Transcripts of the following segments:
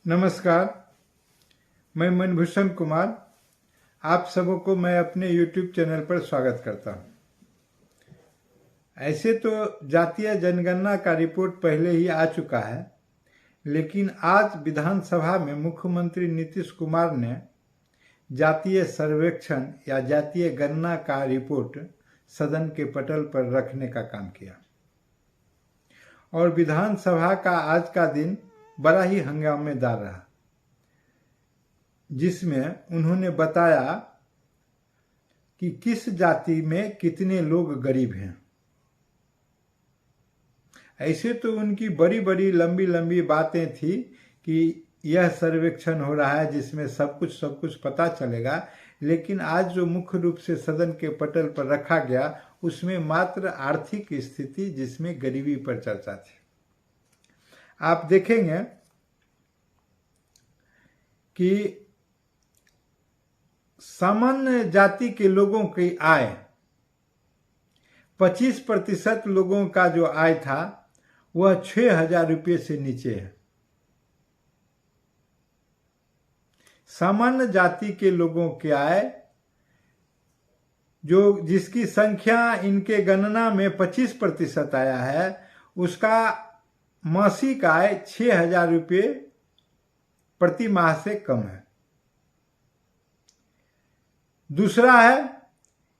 नमस्कार, मैं मनभूषण कुमार। आप सबों को मैं अपने YouTube चैनल पर स्वागत करता हूं। ऐसे तो जातीय जनगणना का रिपोर्ट पहले ही आ चुका है, लेकिन आज विधानसभा में मुख्यमंत्री नीतीश कुमार ने जातीय सर्वेक्षण या जातीय गणना का रिपोर्ट सदन के पटल पर रखने का काम किया और विधानसभा का आज का दिन बड़ा ही हंगामेदार रहा, जिसमें उन्होंने बताया कि किस जाति में कितने लोग गरीब हैं। ऐसे तो उनकी बड़ी बड़ी लंबी लंबी बातें थी कि यह सर्वेक्षण हो रहा है जिसमें सब कुछ पता चलेगा, लेकिन आज जो मुख्य रूप से सदन के पटल पर रखा गया उसमें मात्र आर्थिक स्थिति जिसमें गरीबी पर चर्चा थी। आप देखेंगे कि सामान्य जाति के लोगों की आय 25% लोगों का जो आय था वह 6,000 रुपये से नीचे है। सामान्य जाति के लोगों की आय जिसकी संख्या इनके गणना में 25% आया है, उसका मासिक आय 6,000 रुपये प्रति माह से कम है। दूसरा है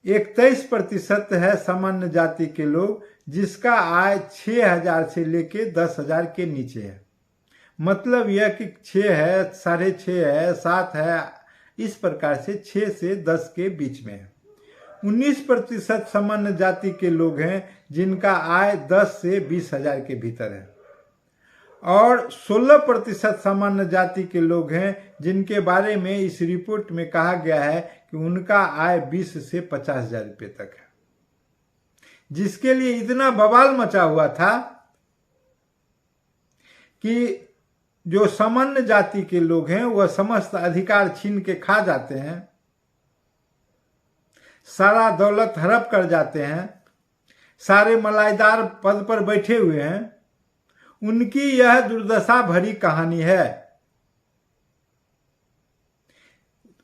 21% है सामान्य जाति के लोग जिसका आय 6,000 से लेके 10,000 के नीचे है। मतलब यह कि 6 है, 6.5 है, 7 है, इस प्रकार से 6 से 10 के बीच में है। 19% सामान्य जाति के लोग हैं जिनका आय 10 से 20,000 के भीतर है और 16% सामान्य जाति के लोग हैं जिनके बारे में इस रिपोर्ट में कहा गया है कि उनका आय 20 से 50,000 रुपये तक है, जिसके लिए इतना बवाल मचा हुआ था कि जो सामान्य जाति के लोग हैं वह समस्त अधिकार छीन के खा जाते हैं, सारा दौलत हड़प कर जाते हैं, सारे मलाईदार पद पर बैठे हुए हैं। उनकी यह दुर्दशा भरी कहानी है।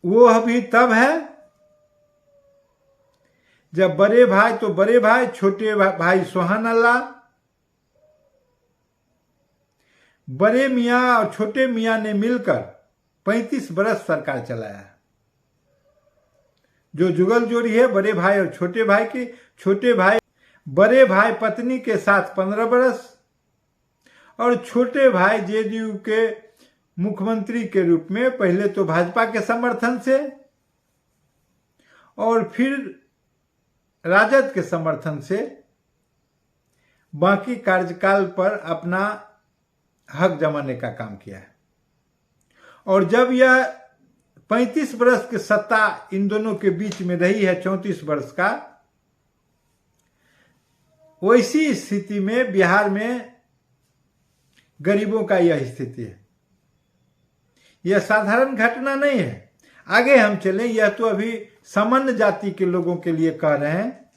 वो अभी तब है जब बड़े भाई तो बड़े भाई, छोटे भाई सुभान अल्लाह, बड़े मियां और छोटे मियां ने मिलकर 35 बरस सरकार चलाया है। जो जुगल जोड़ी है बड़े भाई और छोटे भाई की, छोटे भाई बड़े भाई पत्नी के साथ 15 बरस और छोटे भाई जेडीयू के मुख्यमंत्री के रूप में पहले तो भाजपा के समर्थन से और फिर राजद के समर्थन से बाकी कार्यकाल पर अपना हक जमाने का काम किया है। और जब यह 35 वर्ष की सत्ता इन दोनों के बीच में रही है, 34 वर्ष का, वैसी स्थिति में बिहार में गरीबों का यह स्थिति है। यह साधारण घटना नहीं है। आगे हम चलें, यह तो अभी सामान्य जाति के लोगों के लिए कह रहे हैं,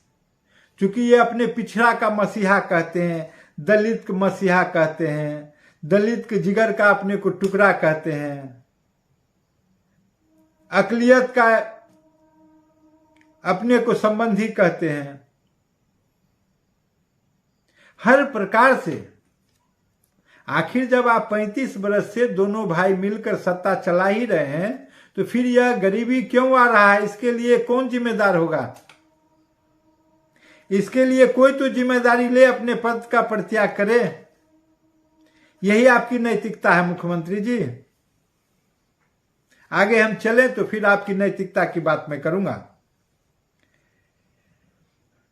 क्योंकि ये अपने पिछड़ा का मसीहा कहते हैं, दलित का मसीहा कहते हैं, दलित के जिगर का अपने को टुकड़ा कहते हैं, अकलियत का अपने को संबंधी कहते हैं। हर प्रकार से आखिर जब आप 35 वर्ष से दोनों भाई मिलकर सत्ता चला ही रहे हैं तो फिर यह गरीबी क्यों आ रहा है? इसके लिए कौन जिम्मेदार होगा? इसके लिए कोई तो जिम्मेदारी ले, अपने पद का परित्याग करे। यही आपकी नैतिकता है मुख्यमंत्री जी। आगे हम चलें तो फिर आपकी नैतिकता की बात मैं करूंगा।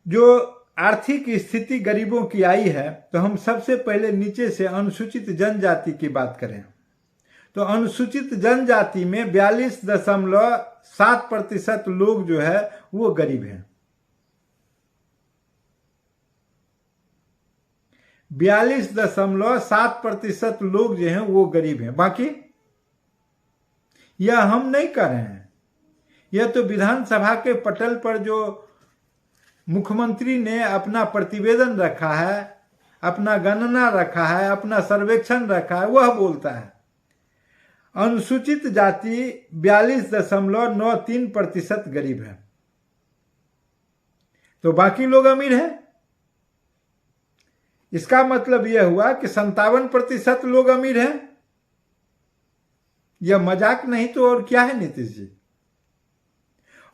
जो आर्थिक स्थिति गरीबों की आई है, तो हम सबसे पहले नीचे से अनुसूचित जनजाति की बात करें तो अनुसूचित जनजाति में 42.7% लोग जो है वो गरीब हैं। 42.7% लोग जो हैं वो गरीब हैं। बाकी यह हम नहीं कर रहे हैं, यह तो विधानसभा के पटल पर जो मुख्यमंत्री ने अपना प्रतिवेदन रखा है, अपना गणना रखा है, अपना सर्वेक्षण रखा है, वह बोलता है। अनुसूचित जाति 42.93% गरीब है, तो बाकी लोग अमीर हैं। इसका मतलब यह हुआ कि 57% लोग अमीर हैं। यह मजाक नहीं तो और क्या है नीतीश जी।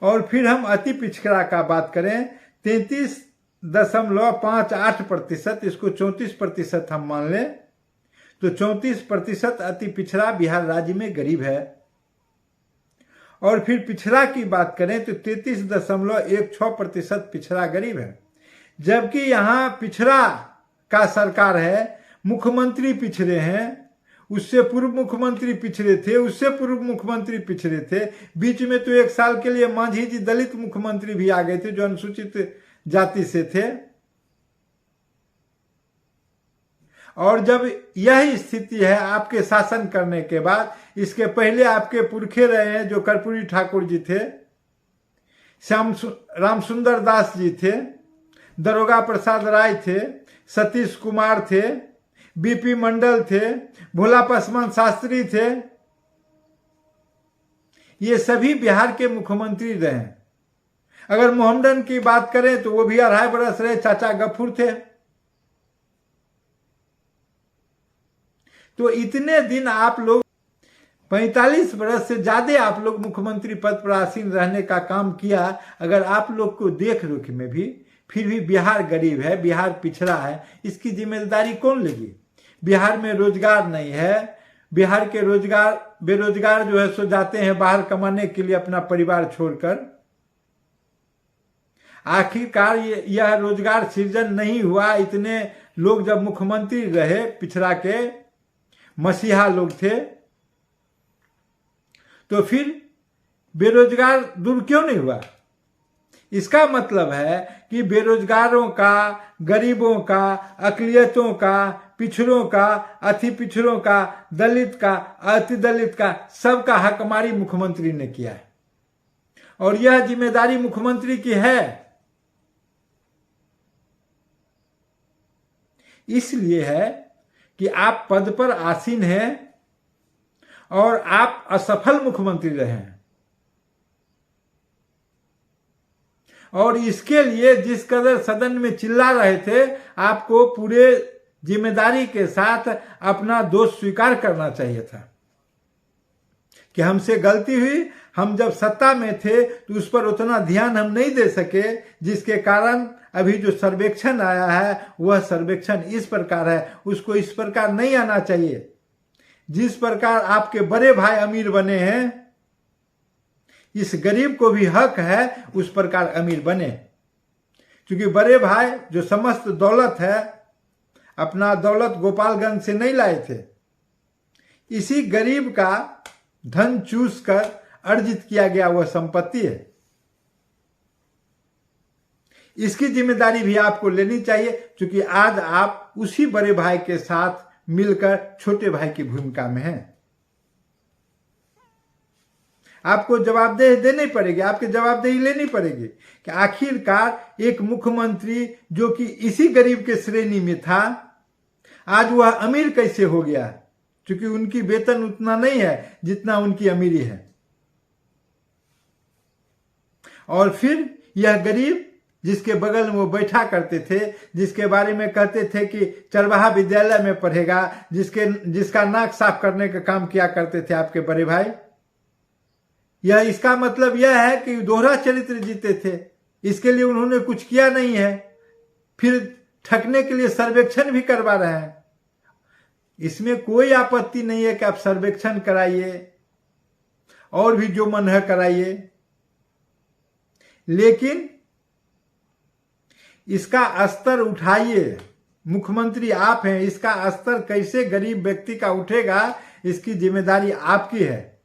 और फिर हम अति पिछड़ा का बात करें, 33.58%, इसको 34% हम मान लें, तो 34% अति पिछड़ा बिहार राज्य में गरीब है। और फिर पिछड़ा की बात करें तो 33.16% पिछड़ा गरीब है। जबकि यहाँ पिछड़ा का सरकार है, मुख्यमंत्री पिछड़े हैं, उससे पूर्व मुख्यमंत्री पिछड़े थे, उससे पूर्व मुख्यमंत्री पिछड़े थे, बीच में तो 1 साल के लिए मांझी जी दलित मुख्यमंत्री भी आ गए थे जो अनुसूचित जाति से थे। और जब यह स्थिति है आपके शासन करने के बाद, इसके पहले आपके पुरखे रहे हैं जो कर्पूरी ठाकुर जी थे, रामसुंदर दास जी थे, दरोगा प्रसाद राय थे, सतीश कुमार थे, बीपी मंडल थे, भोला पासवान शास्त्री थे, ये सभी बिहार के मुख्यमंत्री रहे हैं। अगर मोहम्मदन की बात करें तो वो भी 2.5 बरस रहे, चाचा गफूर थे। तो इतने दिन आप लोग 45 वर्ष से ज्यादा आप लोग मुख्यमंत्री पद पर आसीन रहने का काम किया। अगर आप लोग को देख रेख में भी फिर भी बिहार गरीब है, बिहार पिछड़ा है, इसकी जिम्मेदारी कौन लेगी? बिहार में रोजगार नहीं है, बिहार के बेरोजगार जो है सो जाते हैं बाहर कमाने के लिए अपना परिवार छोड़कर। आखिरकार यह रोजगार सृजन नहीं हुआ। इतने लोग जब मुख्यमंत्री रहे, पिछड़ा के मसीहा लोग थे, तो फिर बेरोजगार दूर क्यों नहीं हुआ? इसका मतलब है कि बेरोजगारों का, गरीबों का, अकलियतों का, पिछड़ों का, अति पिछड़ों का, दलित का, अति दलित का, सबका हक हमारी मुख्यमंत्री ने किया है। और यह जिम्मेदारी मुख्यमंत्री की है। इसलिए है कि आप पद पर आसीन हैं और आप असफल मुख्यमंत्री रहे हैं। और इसके लिए जिस कदर सदन में चिल्ला रहे थे, आपको पूरे जिम्मेदारी के साथ अपना दोष स्वीकार करना चाहिए था कि हमसे गलती हुई, हम जब सत्ता में थे तो उस पर उतना ध्यान हम नहीं दे सके, जिसके कारण अभी जो सर्वेक्षण आया है वह सर्वेक्षण इस प्रकार है। उसको इस प्रकार नहीं आना चाहिए। जिस प्रकार आपके बड़े भाई अमीर बने हैं, इस गरीब को भी हक है उस प्रकार अमीर बने। क्योंकि बड़े भाई जो समस्त दौलत है, अपना दौलत गोपालगंज से नहीं लाए थे, इसी गरीब का धन चूस कर अर्जित किया गया वह संपत्ति है। इसकी जिम्मेदारी भी आपको लेनी चाहिए, क्योंकि आज आप उसी बड़े भाई के साथ मिलकर छोटे भाई की भूमिका में हैं। आपको जवाबदेही देनी पड़ेगी, आपकी जवाबदेही लेनी पड़ेगी कि आखिरकार एक मुख्यमंत्री जो कि इसी गरीब के श्रेणी में था, आज वह अमीर कैसे हो गया? क्योंकि उनकी वेतन उतना नहीं है जितना उनकी अमीरी है। और फिर यह गरीब जिसके बगल में वो बैठा करते थे, जिसके बारे में कहते थे कि चरवाहा विद्यालय में पढ़ेगा, जिसका नाक साफ करने का काम किया करते थे आपके बड़े भाई, यह इसका मतलब यह है कि दोहरा चरित्र जीते थे। इसके लिए उन्होंने कुछ किया नहीं है, फिर ठगने के लिए सर्वेक्षण भी करवा रहे हैं। इसमें कोई आपत्ति नहीं है कि आप सर्वेक्षण कराइए और भी जो मन है कराइए, लेकिन इसका स्तर उठाइए। मुख्यमंत्री आप हैं, इसका स्तर कैसे गरीब व्यक्ति का उठेगा, इसकी जिम्मेदारी आपकी है।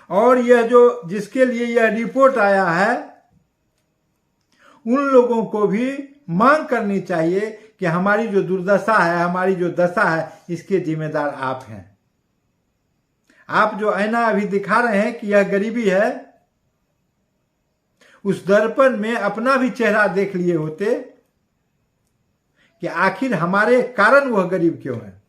और यह जो जिसके लिए यह रिपोर्ट आया है, उन लोगों को भी मांग करनी चाहिए कि हमारी जो दुर्दशा है, हमारी जो दशा है, इसके जिम्मेदार आप हैं। आप जो आईना अभी दिखा रहे हैं कि यह गरीबी है, उस दर्पण में अपना भी चेहरा देख लिए होते कि आखिर हमारे कारण वह गरीब क्यों है।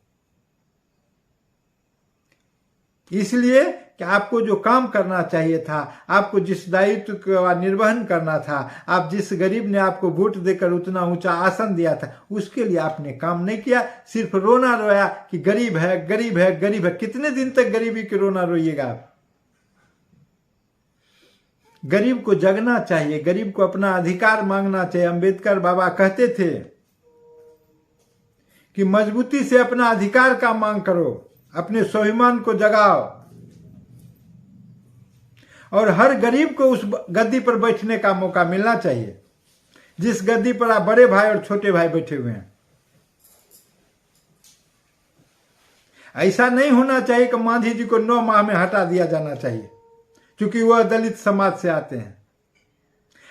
इसलिए कि आपको जो काम करना चाहिए था, आपको जिस दायित्व का निर्वहन करना था, आप जिस गरीब ने आपको वोट देकर उतना ऊंचा आसन दिया था, उसके लिए आपने काम नहीं किया। सिर्फ रोना रोया कि गरीब है, गरीब है, गरीब है। कितने दिन तक गरीबी के रोना रोइएगा आप? गरीब को जगना चाहिए, गरीब को अपना अधिकार मांगना चाहिए। अंबेडकर बाबा कहते थे कि मजबूती से अपना अधिकार का मांग करो, अपने स्वाभिमान को जगाओ, और हर गरीब को उस गद्दी पर बैठने का मौका मिलना चाहिए जिस गद्दी पर आप बड़े भाई और छोटे भाई बैठे हुए हैं। ऐसा नहीं होना चाहिए कि मांझी जी को 9 माह में हटा दिया जाना चाहिए क्योंकि वह दलित समाज से आते हैं।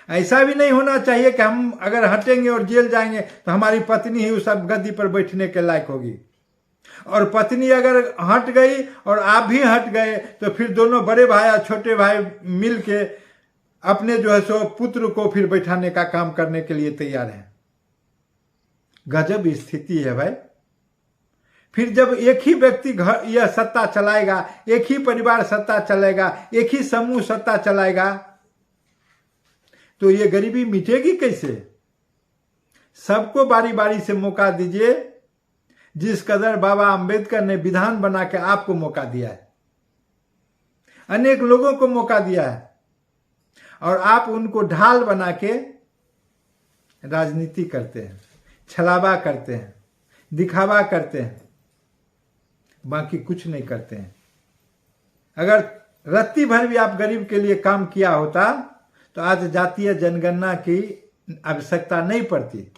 ऐसा भी नहीं होना चाहिए कि हम अगर हटेंगे और जेल जाएंगे तो हमारी पत्नी ही उस गद्दी पर बैठने के लायक होगी, और पत्नी अगर हट गई और आप भी हट गए तो फिर दोनों बड़े भाई और छोटे भाई मिलके अपने जो है सो पुत्र को फिर बैठाने का काम करने के लिए तैयार हैं। गजब स्थिति है भाई। फिर जब एक ही व्यक्ति यह सत्ता चलाएगा, एक ही परिवार सत्ता चलाएगा, एक ही समूह सत्ता चलाएगा, तो ये गरीबी मिटेगी कैसे? सबको बारी बारी से मौका दीजिए। जिस कदर बाबा अंबेडकर ने विधान बना के आपको मौका दिया है, अनेक लोगों को मौका दिया है, और आप उनको ढाल बना के राजनीति करते हैं, छलावा करते हैं, दिखावा करते हैं, बाकी कुछ नहीं करते हैं। अगर रत्ती भर भी आप गरीब के लिए काम किया होता तो आज जातीय जनगणना की आवश्यकता नहीं पड़ती।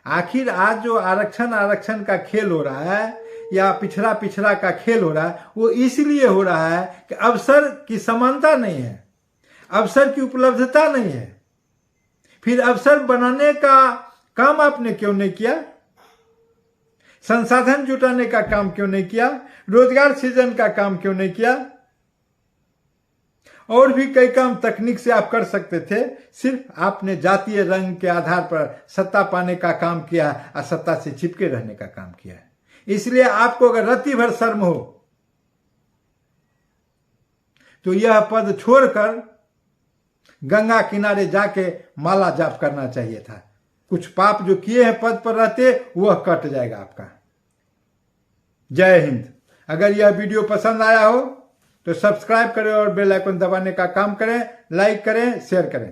आखिर आज जो आरक्षण का खेल हो रहा है या पिछड़ा का खेल हो रहा है, वो इसलिए हो रहा है कि अवसर की समानता नहीं है, अवसर की उपलब्धता नहीं है। फिर अवसर बनाने का काम आपने क्यों नहीं किया? संसाधन जुटाने का काम क्यों नहीं किया? रोजगार सृजन का काम क्यों नहीं किया? और भी कई काम तकनीक से आप कर सकते थे। सिर्फ आपने जातीय रंग के आधार पर सत्ता पाने का काम किया और सत्ता से चिपके रहने का काम किया है। इसलिए आपको अगर रत्ती भर शर्म हो तो यह पद छोड़कर गंगा किनारे जाके माला जाप करना चाहिए था। कुछ पाप जो किए हैं पद पर रहते वह कट जाएगा आपका। जय हिंद। अगर यह वीडियो पसंद आया हो तो सब्सक्राइब करें और बेल आइकन दबाने का काम करें, लाइक करें, शेयर करें।